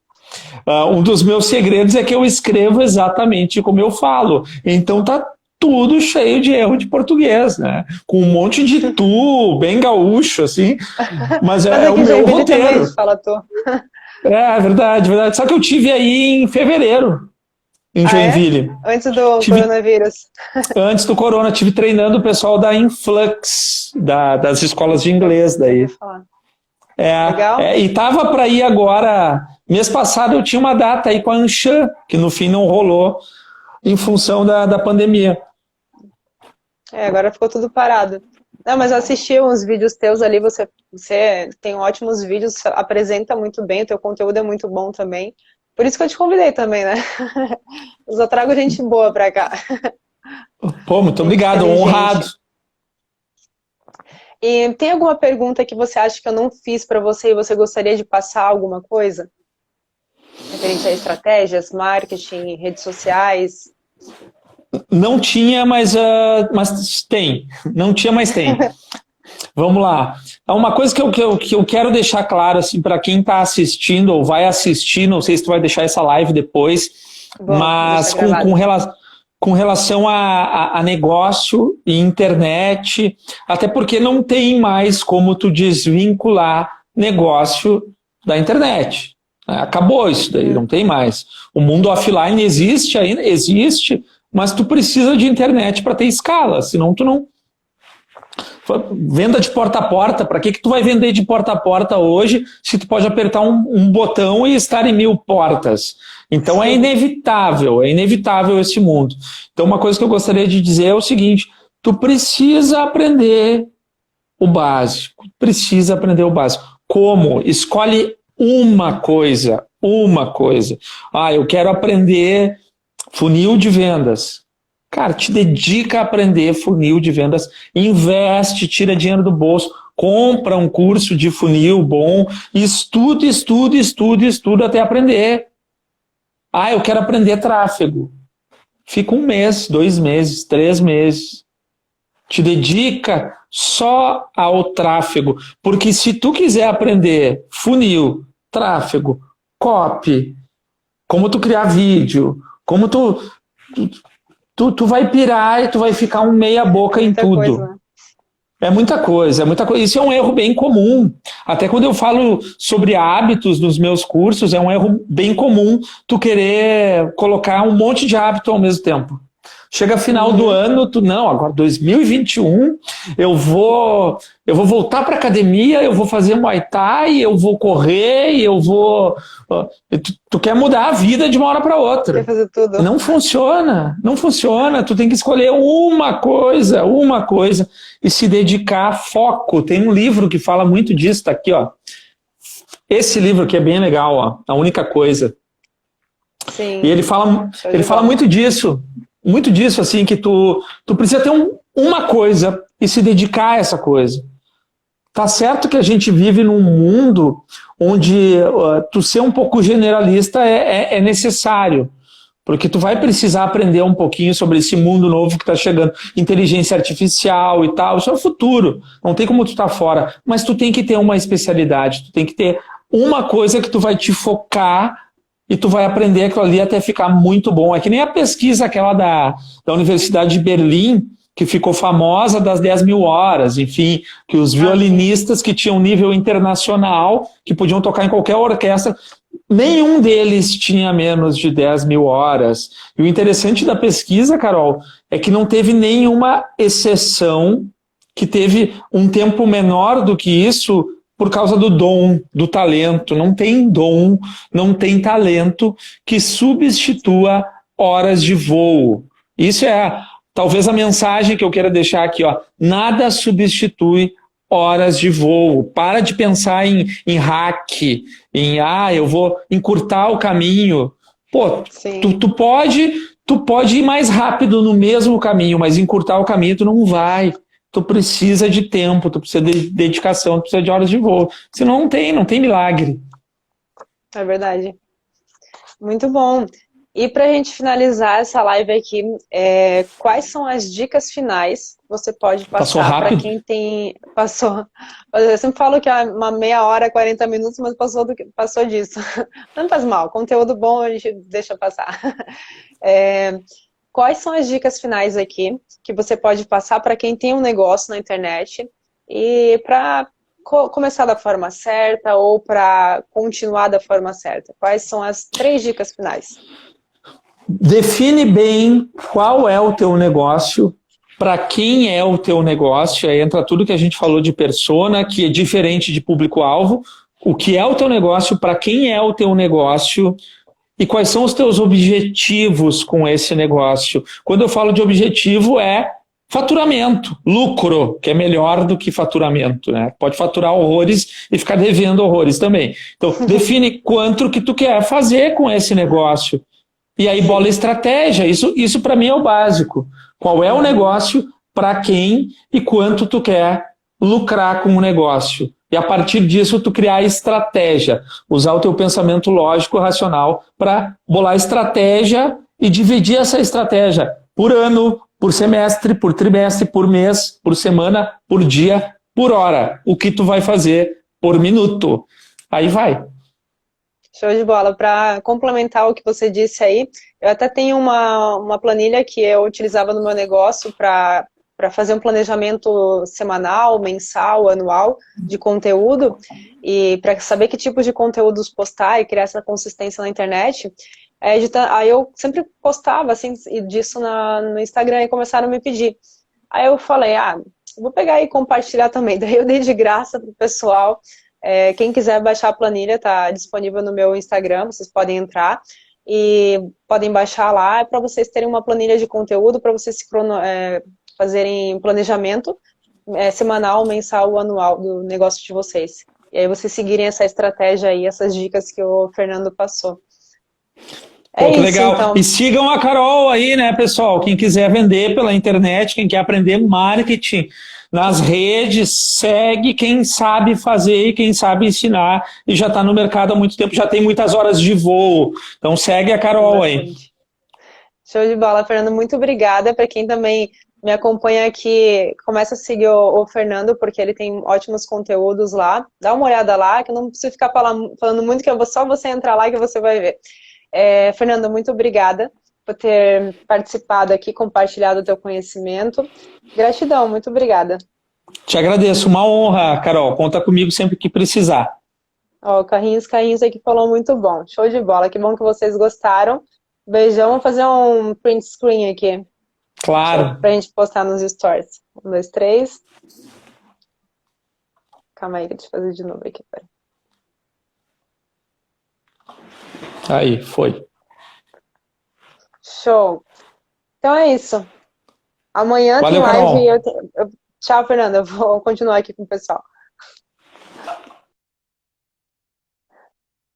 um dos meus segredos é que eu escrevo exatamente como eu falo. Então tá tudo cheio de erro de português, né? Com um monte de tu, bem gaúcho, assim. Mas Mas é o aqui em meu Joinville também a roteiro. gente fala tô. É verdade, verdade. Só que eu tive aí em fevereiro, em Ah, é? Joinville. Antes do Tive, coronavírus. antes do corona, tive treinando o pessoal da Influx, das escolas de inglês Já ouvi daí. falar. Legal? E tava para ir agora. Mês passado eu tinha uma data aí com a Anshan, que no fim não rolou em função da pandemia. Agora ficou tudo parado. Não, mas eu assisti uns vídeos teus ali, você tem ótimos vídeos, apresenta muito bem, o teu conteúdo é muito bom também. Por isso que eu te convidei também, né? Eu só trago gente boa pra cá, Pô, muito gente obrigado, honrado. inteligente. E tem alguma pergunta que você acha que eu não fiz pra você e você gostaria de passar alguma coisa? Referente a estratégias, marketing, redes sociais? Não tinha, mas tem. Não tinha, mas tem. Vamos lá. Uma coisa que eu quero deixar claro assim, para quem está assistindo ou vai assistir, não sei se tu vai deixar essa live depois, Bom, vou deixar mas gravado. com relação a negócio e internet, até porque não tem mais como tu desvincular negócio da internet. Acabou isso daí, não tem mais. O mundo offline existe ainda, existe, mas tu precisa de internet para ter escala, senão tu não. Venda de porta a porta, para que tu vai vender de porta a porta hoje se tu pode apertar um botão e estar em 1000 portas? Então é inevitável esse mundo. Então uma coisa que eu gostaria de dizer é o seguinte, tu precisa aprender o básico, Como? Escolhe uma coisa, uma coisa. Ah, eu quero aprender funil de vendas. Cara, te dedica a aprender funil de vendas, investe, tira dinheiro do bolso, compra um curso de funil bom, estuda, estuda, estuda, estuda até aprender. Ah, eu quero aprender tráfego. Fica 1 mês, 2 meses, 3 meses. Te dedica só ao tráfego. Porque se tu quiser aprender funil, tráfego, copy, como tu criar vídeo, como tu vai pirar e tu vai ficar meia boca em tudo. Coisa, né? É muita coisa, é muita coisa. Isso é um erro bem comum. Até quando eu falo sobre hábitos nos meus cursos, é um erro bem comum tu querer colocar um monte de hábito ao mesmo tempo. Chega final do ano, não, agora 2021, eu vou voltar para academia, eu vou fazer Muay Thai, eu vou correr, eu vou... Tu quer mudar a vida de uma hora para outra. Quer fazer tudo. Não funciona, não funciona. Tu tem que escolher uma coisa e se dedicar a foco. Tem um livro que fala muito disso, tá aqui, ó. Esse livro aqui é bem legal, ó, A Única Coisa. Sim. E ele fala muito disso, assim, que tu precisa ter uma coisa e se dedicar a essa coisa. Tá certo que a gente vive num mundo onde tu ser um pouco generalista é necessário, porque tu vai precisar aprender um pouquinho sobre esse mundo novo que está chegando, inteligência artificial e tal, isso é o futuro, não tem como tu estar fora, mas tu tem que ter uma especialidade, tu tem que ter uma coisa que tu vai te focar e tu vai aprender aquilo ali até ficar muito bom. É que nem a pesquisa aquela da Universidade de Berlim, que ficou famosa das 10.000 horas, enfim, que os violinistas que tinham nível internacional, que podiam tocar em qualquer orquestra, nenhum deles tinha menos de 10.000 horas. E o interessante da pesquisa, Carol, é que não teve nenhuma exceção que teve um tempo menor do que isso por causa do dom, do talento. Não tem dom, não tem talento que substitua horas de voo. Isso é talvez a mensagem que eu quero deixar aqui, ó. Nada substitui horas de voo. Para de pensar em hack, eu vou encurtar o caminho. Pô, tu pode ir mais rápido no mesmo caminho, mas encurtar o caminho tu não vai. Tu precisa de tempo, tu precisa de dedicação, tu precisa de horas de voo. Senão não tem milagre. É verdade. Muito bom. E para a gente finalizar essa live aqui, quais são as dicas finais que você pode passar para quem tem... Passou. Eu sempre falo que é uma meia hora, 40 minutos, mas passou disso. Não faz mal, conteúdo bom a gente deixa passar. Quais são as dicas finais aqui que você pode passar para quem tem um negócio na internet e para começar da forma certa ou para continuar da forma certa? Quais são as 3 dicas finais? Define bem qual é o teu negócio, para quem é o teu negócio, aí entra tudo que a gente falou de persona, que é diferente de público-alvo, o que é o teu negócio, para quem é o teu negócio e quais são os teus objetivos com esse negócio. Quando eu falo de objetivo é faturamento, lucro, que é melhor do que faturamento, né? Pode faturar horrores e ficar devendo horrores também. Então, define quanto que tu quer fazer com esse negócio. E aí bola estratégia, isso para mim é o básico. Qual é o negócio, para quem e quanto tu quer lucrar com o negócio. E a partir disso tu criar estratégia, usar o teu pensamento lógico, racional para bolar estratégia e dividir essa estratégia por ano, por semestre, por trimestre, por mês, por semana, por dia, por hora. O que tu vai fazer por minuto. Aí vai. Show de bola. Para complementar o que você disse aí, eu até tenho uma planilha que eu utilizava no meu negócio para fazer um planejamento semanal, mensal, anual de conteúdo e para saber que tipo de conteúdos postar e criar essa consistência na internet. Aí eu sempre postava assim, disso no Instagram e começaram a me pedir. Aí eu falei, vou pegar e compartilhar também. Daí eu dei de graça pro pessoal. Quem quiser baixar a planilha, está disponível no meu Instagram, vocês podem entrar e podem baixar lá para vocês terem uma planilha de conteúdo, para vocês fazerem planejamento semanal, mensal, anual do negócio de vocês. E aí vocês seguirem essa estratégia aí, essas dicas que o Fernando passou. Pô, que Isso, legal. então. E sigam a Carol aí, né, pessoal? Quem quiser vender pela internet, quem quer aprender marketing nas redes, segue quem sabe fazer e quem sabe ensinar e já está no mercado há muito tempo, já tem muitas horas de voo. Então segue a Tem Carol aí. bastante. Show de bola, Fernando. Muito obrigada. Para quem também me acompanha aqui, começa a seguir o Fernando, porque ele tem ótimos conteúdos lá. Dá uma olhada lá, que eu não preciso ficar falando muito, que eu vou só você entrar lá que você vai ver. Fernando, muito obrigada por ter participado aqui, compartilhado o teu conhecimento. Gratidão, muito obrigada. Te agradeço, uma honra, Carol. Conta comigo sempre que precisar. Ó, o Carrinhos aqui falou muito bom. Show de bola, que bom que vocês gostaram. Beijão, vou fazer um print screen aqui. Claro. Pra gente postar nos stories. 1, 2, 3. Calma aí, deixa eu fazer de novo aqui. Pera. Aí, foi. Show. Então é isso. Amanhã Valeu, tem live. Carol. Tchau, Fernanda. Eu vou continuar aqui com o pessoal.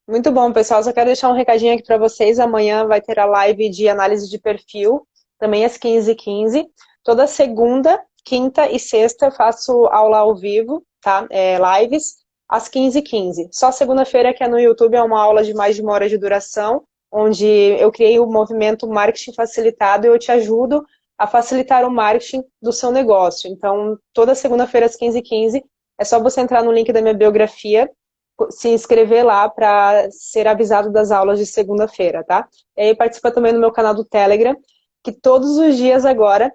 Muito bom, pessoal. Só quero deixar um recadinho aqui para vocês. Amanhã vai ter a live de análise de perfil, também às 15h15. Toda segunda, quinta e sexta eu faço aula ao vivo, tá? Lives, às 15h15. Só segunda-feira, que é no YouTube, é uma aula de mais de 1 hora de duração, onde eu criei o movimento Marketing Facilitado e eu te ajudo a facilitar o marketing do seu negócio. Então, toda segunda-feira, às 15h15, é só você entrar no link da minha biografia, se inscrever lá para ser avisado das aulas de segunda-feira, tá? E aí participa também do meu canal do Telegram, que todos os dias agora,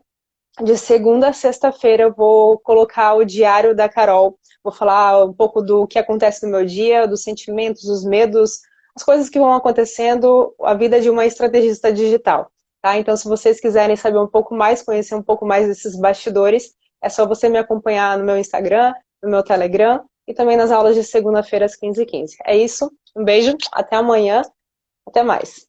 de segunda a sexta-feira, eu vou colocar o diário da Carol. Vou falar um pouco do que acontece no meu dia, dos sentimentos, dos medos, as coisas que vão acontecendo, a vida de uma estrategista digital, tá? Então, se vocês quiserem saber um pouco mais, conhecer um pouco mais desses bastidores, é só você me acompanhar no meu Instagram, no meu Telegram, e também nas aulas de segunda-feira às 15h15. É isso, um beijo, até amanhã, até mais.